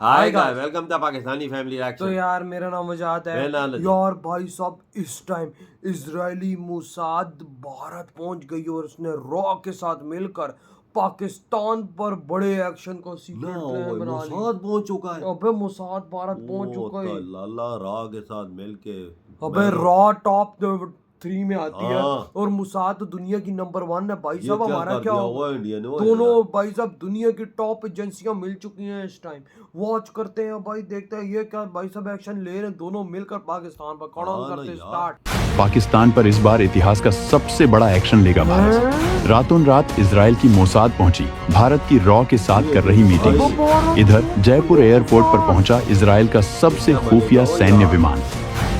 Hi guys, welcome to Pakistani family तो reaction. यार मेरा नाम वजाहत है मेरा नाम यार भाई साहब। इस टाइम इजरायली मोसाद भारत पहुंच गई और उसने रॉ के साथ मिलकर पाकिस्तान पर बड़े एक्शन को सीक्रेट प्लान बना ली। मोसाद पहुंच चुका है। अबे मोसाद भारत पहुंच ओ चुका है। लाला रा के साथ मिलके अबे रॉ टॉप 3 में आती है हाँ। और मोसाद तो दुनिया की नंबर 1 है भाई ये साहब। क्या हमारा कर क्या दिया होगा? हुआ इंडिया ने? दोनों भाई साहब दुनिया की टॉप एजेंसियां मिल चुकी हैं इस टाइम। वॉच करते हैं भाई, देखते हैं ये क्या भाई साहब एक्शन ले रहे हैं दोनों मिलकर पाकिस्तान पर। कौन करते स्टार्ट। पाकिस्तान पर इस बार इतिहास का सबसे बड़ा एक्शन लेगा भारत। रातों रात इजराइल की मोसाद पहुंची भारत की रॉ के साथ कर रही मीटिंग। इधर जयपुर एयरपोर्ट पर पहुंचा इजराइल का सबसे खुफिया सैन्य विमान।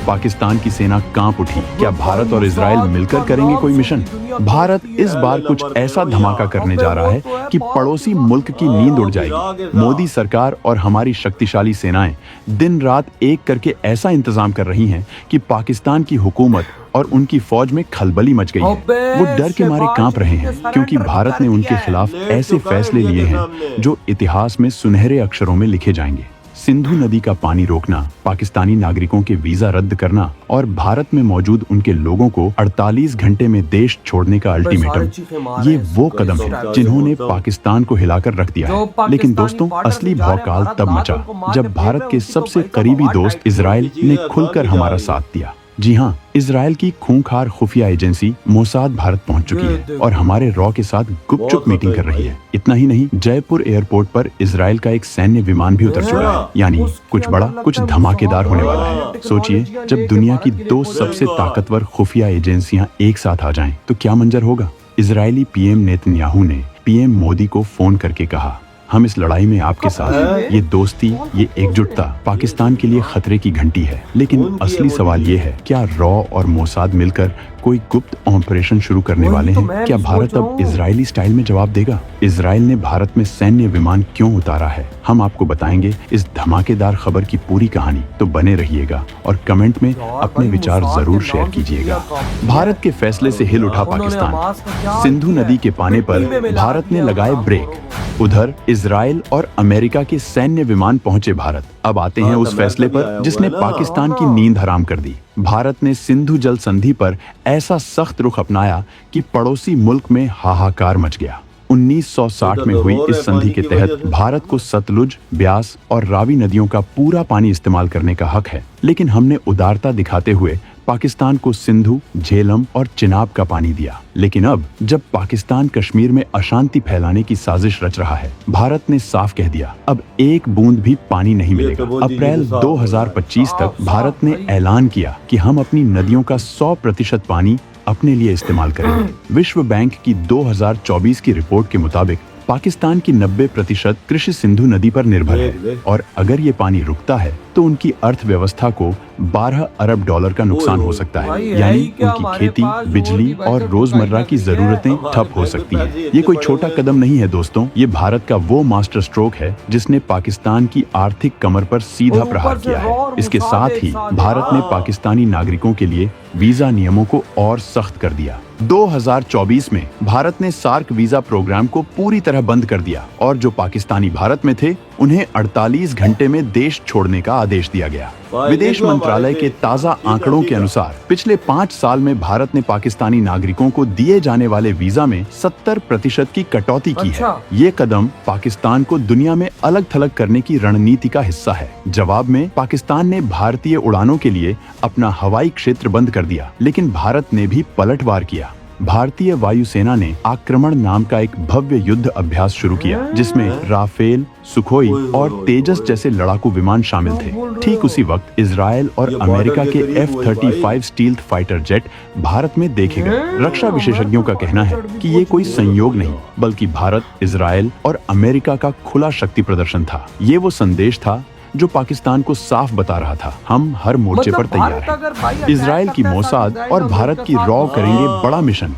पाकिस्तान की सेना कांप उठी। क्या भारत और इजराइल मिलकर करेंगे कोई मिशन? भारत इस बार कुछ ऐसा धमाका करने जा रहा है कि पड़ोसी मुल्क की नींद उड़ जाएगी। मोदी सरकार और हमारी शक्तिशाली सेनाएं दिन रात एक करके ऐसा इंतजाम कर रही हैं कि पाकिस्तान की हुकूमत और उनकी फौज में खलबली मच गई है। वो डर के मारे कांप रहे हैं क्योंकि भारत ने उनके खिलाफ ऐसे फैसले लिए हैं जो इतिहास में सुनहरे अक्षरों में लिखे जाएंगे। सिंधु नदी का पानी रोकना, पाकिस्तानी नागरिकों के वीजा रद्द करना और भारत में मौजूद उनके लोगों को 48 घंटे में देश छोड़ने का अल्टीमेटम, ये वो कदम है जिन्होंने पाकिस्तान को हिलाकर रख दिया है। लेकिन दोस्तों, असली भौकाल तब मचा जब भारत के सबसे करीबी दोस्त इजराइल ने खुलकर हमारा साथ दिया। जी हाँ, इजराइल की खूंखार खुफिया एजेंसी मोसाद भारत पहुंच चुकी है और हमारे रॉ के साथ गुपचुप मीटिंग कर रही है। इतना ही नहीं, जयपुर एयरपोर्ट पर इजराइल का एक सैन्य विमान भी उतर चुका है। यानी कुछ बड़ा, कुछ धमाकेदार होने वाला है। सोचिए, जब दुनिया की दो सबसे ताकतवर खुफिया एजेंसियां एक साथ आ जाएं, तो क्या मंजर होगा। इजरायली पीएम नेतन्याहू ने पीएम मोदी को फोन करके कहा, हम इस लड़ाई में आपके साथ हैं। ये दोस्ती, ये एकजुटता पाकिस्तान के लिए खतरे की घंटी है। लेकिन असली सवाल ये है, क्या रॉ और मोसाद मिलकर कोई गुप्त ऑपरेशन शुरू करने वाले हैं? क्या भारत अब इजरायली स्टाइल में जवाब देगा? इजराइल ने भारत में सैन्य विमान क्यों उतारा है, हम आपको बताएंगे इस धमाकेदार खबर की पूरी कहानी। तो बने रहिएगा और कमेंट में अपने विचार जरूर शेयर कीजिएगा। भारत के फैसले से हिल उठा पाकिस्तान। सिंधु नदी के पानी पर भारत ने लगाए ब्रेक। उधर इजराइल और अमेरिका के सैन्य विमान पहुंचे भारत। अब आते हैं उस फैसले पर जिसने पाकिस्तान की नींद हराम कर दी। भारत ने सिंधु जल संधि पर ऐसा सख्त रुख अपनाया कि पड़ोसी मुल्क में हाहाकार मच गया। 1960 में हुई इस संधि के तहत भारत को सतलुज, ब्यास और रावी नदियों का पूरा पानी इस्तेमाल करने का हक है। लेकिन हमने उदारता दिखाते हुए पाकिस्तान को सिंधु, झेलम और चिनाब का पानी दिया। लेकिन अब जब पाकिस्तान कश्मीर में अशांति फैलाने की साजिश रच रहा है, भारत ने साफ कह दिया, अब एक बूंद भी पानी नहीं मिलेगा। अप्रैल 2025 तक भारत ने ऐलान किया कि हम अपनी नदियों का 100% पानी अपने लिए इस्तेमाल करेंगे। विश्व बैंक की 2024 की रिपोर्ट के मुताबिक पाकिस्तान की 90% कृषि सिंधु नदी पर निर्भर है और अगर ये पानी रुकता है तो उनकी अर्थव्यवस्था को 12 अरब डॉलर का नुकसान हो सकता है। यानी उनकी खेती, बिजली और रोजमर्रा की जरूरतें ठप हो सकती हैं। ये कोई छोटा कदम नहीं है दोस्तों, ये भारत का वो मास्टर स्ट्रोक है जिसने पाकिस्तान की आर्थिक कमर पर सीधा प्रहार किया है। इसके साथ ही भारत ने पाकिस्तानी नागरिकों के लिए वीजा नियमों को और सख्त कर दिया। 2024 में भारत ने सार्क वीजा प्रोग्राम को पूरी तरह बंद कर दिया और जो पाकिस्तानी भारत में थे उन्हें 48 घंटे में देश छोड़ने का आदेश दिया गया। विदेश मंत्रालय के ताजा आंकड़ों के अनुसार पिछले 5 साल में भारत ने पाकिस्तानी नागरिकों को दिए जाने वाले वीजा में 70% की कटौती की है। ये कदम पाकिस्तान को दुनिया में अलग थलग करने की रणनीति का हिस्सा है। जवाब में पाकिस्तान ने भारतीय उड़ानों के लिए अपना हवाई क्षेत्र बंद कर दिया, लेकिन भारत ने भी पलटवार किया। भारतीय वायुसेना ने आक्रमण नाम का एक भव्य युद्ध अभ्यास शुरू किया जिसमें राफेल, सुखोई और तेजस जैसे लड़ाकू विमान शामिल थे। ठीक उसी वक्त इजराइल और अमेरिका के F-35 stealth fighter jet Bharat में देखे गए। रक्षा विशेषज्ञों का कहना है कि ये कोई संयोग नहीं बल्कि भारत, इजराइल और अमेरिका का खुला शक्ति प्रदर्शन था। ये वो संदेश था जो पाकिस्तान को साफ बता रहा था, हम हर मोर्चे पर तैयार हैं। इजराइल की मोसाद और भारत की रॉ करेंगे बड़ा मिशन।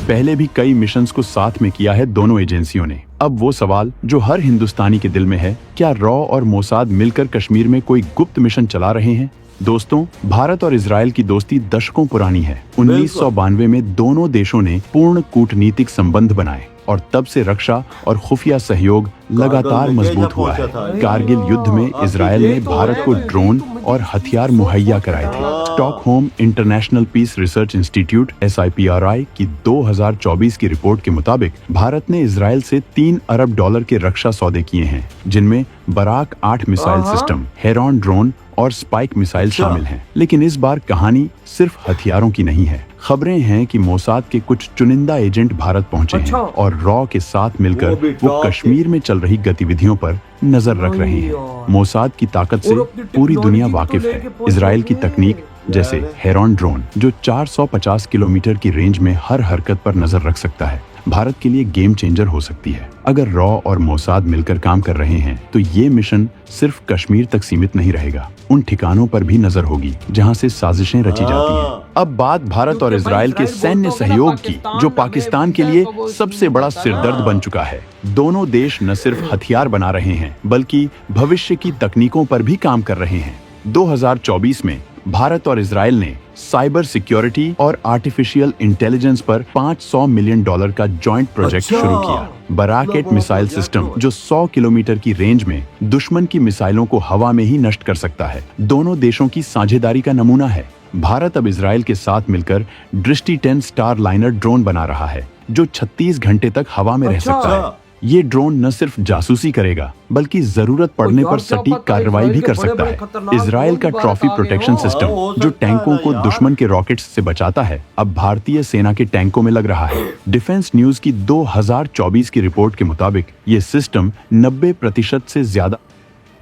पहले भी कई मिशंस को साथ में किया है दोनों एजेंसियों ने। अब वो सवाल जो हर हिंदुस्तानी के दिल में है, क्या रॉ और मोसाद मिलकर कश्मीर में कोई गुप्त मिशन चला रहे हैं? दोस्तों, भारत और इजराइल की दोस्ती दशकों पुरानी है। 1992 में दोनों देशों ने पूर्ण कूटनीतिक संबंध बनाए। और तब से रक्षा और खुफिया सहयोग लगातार में मजबूत क्या हुआ है। पहुंचा था? कारगिल युद्ध में इसराइल ने भारत को ड्रोन और हथियार मुहैया कराए थे। Stockholm International Peace Research Institute (SIPRI) की 2024 की रिपोर्ट के मुताबिक भारत ने इसराइल से $3 अरब के रक्षा सौदे किए हैं, जिनमें Barak 8 missile system, Heron drone और स्पाइक मिसाइल शामिल हैं। लेकिन इस बार कहानी सिर्फ हथियारों की नहीं है। खबरें हैं कि मोसाद के कुछ चुनिंदा एजेंट भारत पहुंचे हैं और रॉ के साथ मिलकर वो कश्मीर में चल रही गतिविधियों पर नजर रख रहे हैं। मोसाद की ताकत से पूरी दुनिया वाकिफ है। इसराइल की तकनीक जैसे हेरॉन ड्रोन, जो 450 किलोमीटर की रेंज में हर हरकत पर नजर रख सकता है, भारत के लिए गेम चेंजर हो सकती है। अगर रॉ और मोसाद मिलकर काम कर रहे हैं तो ये मिशन सिर्फ कश्मीर तक सीमित नहीं रहेगा। उन ठिकानों पर भी नजर होगी जहां से साजिशें रची जाती हैं। अब बात भारत और इसराइल के सैन्य सहयोग की, जो पाकिस्तान के लिए सबसे बड़ा सिरदर्द बन चुका है। दोनों देश न सिर्फ हथियार बना रहे हैं, बल्कि भविष्य की तकनीकों पर भी काम कर रहे हैं। 2024 में भारत और इसराइल ने साइबर सिक्योरिटी और आर्टिफिशियल इंटेलिजेंस पर $500 मिलियन का जॉइंट प्रोजेक्ट शुरू किया। बराक 8 मिसाइल सिस्टम, जो 100 किलोमीटर की रेंज में दुश्मन की मिसाइलों को हवा में ही नष्ट कर सकता है, दोनों देशों की साझेदारी का नमूना है। भारत अब इसराइल के साथ मिलकर दृष्टि 10 स्टार लाइनर ड्रोन बना रहा है, जो 36 घंटे तक हवा में रह सकता है। ये ड्रोन न सिर्फ जासूसी करेगा, बल्कि जरूरत पड़ने पर सटीक कार्रवाई भी कर सकता है। इसराइल का ट्रॉफी प्रोटेक्शन सिस्टम, जो टैंकों को दुश्मन के रॉकेट्स से बचाता है, अब भारतीय सेना के टैंकों में लग रहा है। डिफेंस न्यूज की 2024 की रिपोर्ट के मुताबिक ये सिस्टम 90% से ज्यादा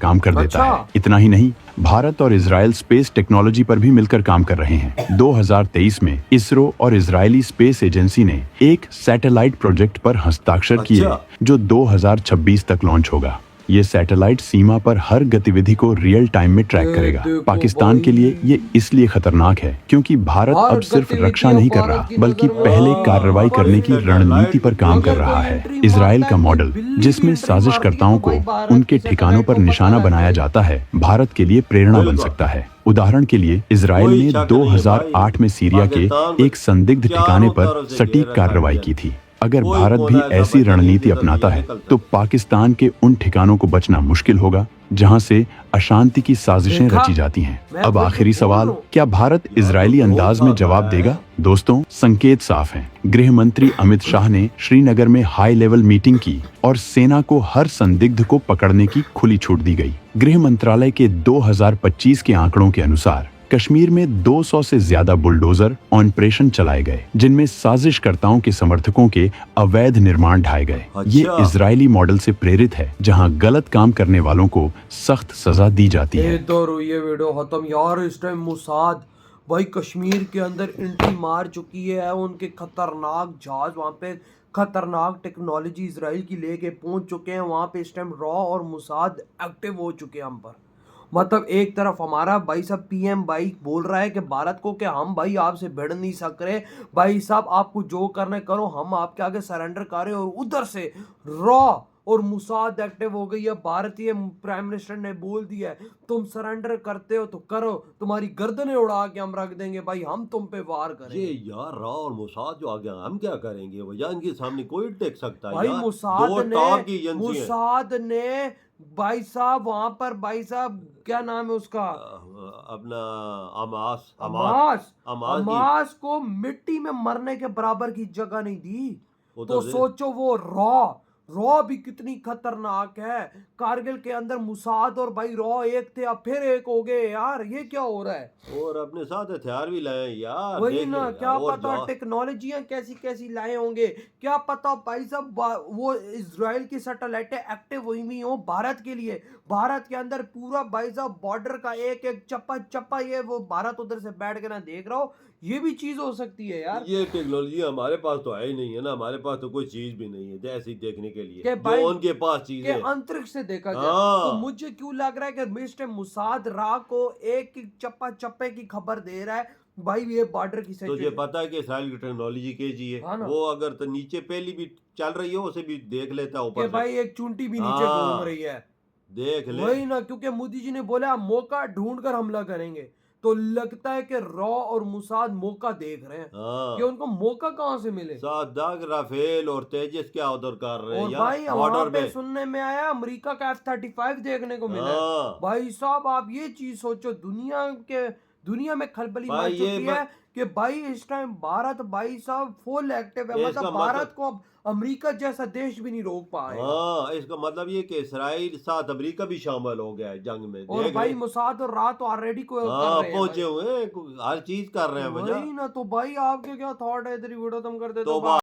काम कर देता है। इतना ही नहीं, भारत और इसराइल स्पेस टेक्नोलॉजी पर भी मिलकर काम कर रहे हैं। 2023 में इसरो और इजरायली स्पेस एजेंसी ने एक सैटेलाइट प्रोजेक्ट पर हस्ताक्षर किए, जो 2026 तक लॉन्च होगा। ये सैटेलाइट सीमा पर हर गतिविधि को रियल टाइम में ट्रैक करेगा। पाकिस्तान के लिए ये इसलिए खतरनाक है क्योंकि भारत अब सिर्फ रक्षा नहीं कर रहा, बल्कि पहले कार्रवाई करने की रणनीति पर काम कर रहा है। इसराइल का मॉडल, जिसमें साजिशकर्ताओं को उनके ठिकानों पर निशाना बनाया जाता है, भारत के लिए प्रेरणा बन सकता है। उदाहरण के लिए, इसराइल ने 2008 में सीरिया के एक संदिग्ध ठिकाने पर सटीक कार्रवाई की थी। अगर भारत भी ऐसी रणनीति अपनाता है तो पाकिस्तान के उन ठिकानों को बचना मुश्किल होगा जहां से अशांति की साजिशें रची जाती हैं। अब आखिरी सवाल, क्या भारत इजरायली अंदाज में जवाब देगा? दोस्तों, संकेत साफ हैं। गृह मंत्री अमित शाह ने श्रीनगर में हाई लेवल मीटिंग की और सेना को हर संदिग्ध को पकड़ने की खुली छूट दी गई। गृह मंत्रालय के 2025 के आंकड़ों के अनुसार कश्मीर में 200 से ज्यादा बुलडोजर ऑपरेशन चलाए गए, जिनमें साजिशकर्ताओं के समर्थकों के अवैध निर्माण ढाए गए। ये इजरायली मॉडल से प्रेरित है, जहां गलत काम करने वालों को सख्त सजा दी जाती है। ये वीडियो खत्म यार। इस टाइम मोसाद भाई कश्मीर के अंदर एंट्री मार चुकी है। उनके खतरनाक जहाज वहाँ पे खतरनाक टेक्नोलॉजी इसराइल की लेके पहुंच चुके हैं। वहाँ पे इस टाइम रॉ और मोसाद एक्टिव हो चुके हैं हम पर। मतलब एक तरफ हमारा भाई साहब PM भाई बोल रहा है कि भारत को कि हम भाई आपसे भिड़ नहीं सक रहे, भाई साहब आपको जो करना करो, हम आपके आगे सरेंडर कर रहे हैं। और उधर से रॉ और मोसाद एक्टिव हो गई है। भारतीय प्राइम मिनिस्टर ने बोल दिया है, तुम सरेंडर करते हो तो करो, तुम्हारी गर्दनें उड़ा के हम रख देंगे भाई, हम तुम पे वार करेंगे। ये यार रॉ और मोसाद जो आ गया, हम क्या करेंगे भैया? इनके सामने कोई टेक सकता है भाई यार। मोसाद ने भाई साहब वहां पर भाई साहब क्या नाम है उसका, अपना अमास को मिट्टी में मरने के बराबर की जगह नहीं दी। तो सोचो वो रॉ भी कितनी खतरनाक है। कारगिल के अंदर मोसाद और भाई रॉ एक थे, अब फिर एक हो गए यार। ये क्या हो रहा है? और अपने साथ हथियार भी लाए यार। वही ना, क्या पता टेक्नोलॉजियां कैसी कैसी लाए होंगे, क्या पता भाई साहब वो इजराइल की सैटेलाइटें एक्टिव हुई हो भारत के लिए। भारत के अंदर पूरा भाई साहब बॉर्डर का एक एक चप्पा ये वो भारत उधर से बैठ के ना देख रहा हो। ये भी चीज हो सकती है यार। ये टेक्नोलॉजी हमारे पास तो है ही नहीं है ना। हमारे पास तो कोई चीज भी नहीं है जैसी देखने के लिए जो उनके पास चीज है। अंतरिक्ष से देखा जाए तो मुझे क्यों लग रहा है कि मिस्टर मोसाद रा को एक चप्पे की खबर दे रहा है भाई ये बॉर्डर की साइड। तुझे पता है कि इसराइल की टेक्नोलॉजी कैसी है? वो अगर तो नीचे पहली भी चल रही हो उसे भी देख लेता है ऊपर भाई एक चूंटी भी नीचे घूम रही है, देख ले। वही ना, क्योंकि मोदी जी ने बोला मौका ढूंढ कर हमला करेंगे। तो लगता है कि रॉ और मुसाद मौका देख रहे हैं हाँ कि उनको मौका कहाँ से मिले। सादाग राफेल और तेजस क्या उधर कर रहे हैं और यार भाई वहां बॉर्डर पे पे। सुनने में आया अमेरिका का F-35 देखने को मिला है। हाँ भाई साहब आप ये चीज सोचो, दुनिया में खलबली मच भाई ये चुकी है कि भाई इस टाइम भारत भाई साहब फुल एक्टिव है। ये मतलब इसका भारत मतलब को अब अमेरिका जैसा देश भी नहीं रोक पाएगा। हाँ इसका मतलब ये कि इसराइल साथ अमेरिका भी शामिल हो गया है जंग में, और देख भाई रहे। मुसाद और रात ऑलरेडी को कर हाँ रहे हैं पहुंचे भाई। हुए हैं, हर चीज कर रहे हैं वजह वही ना, तो भाई आपके क्या थॉट है, इधर ही वीडियो तुम कर दे तो तो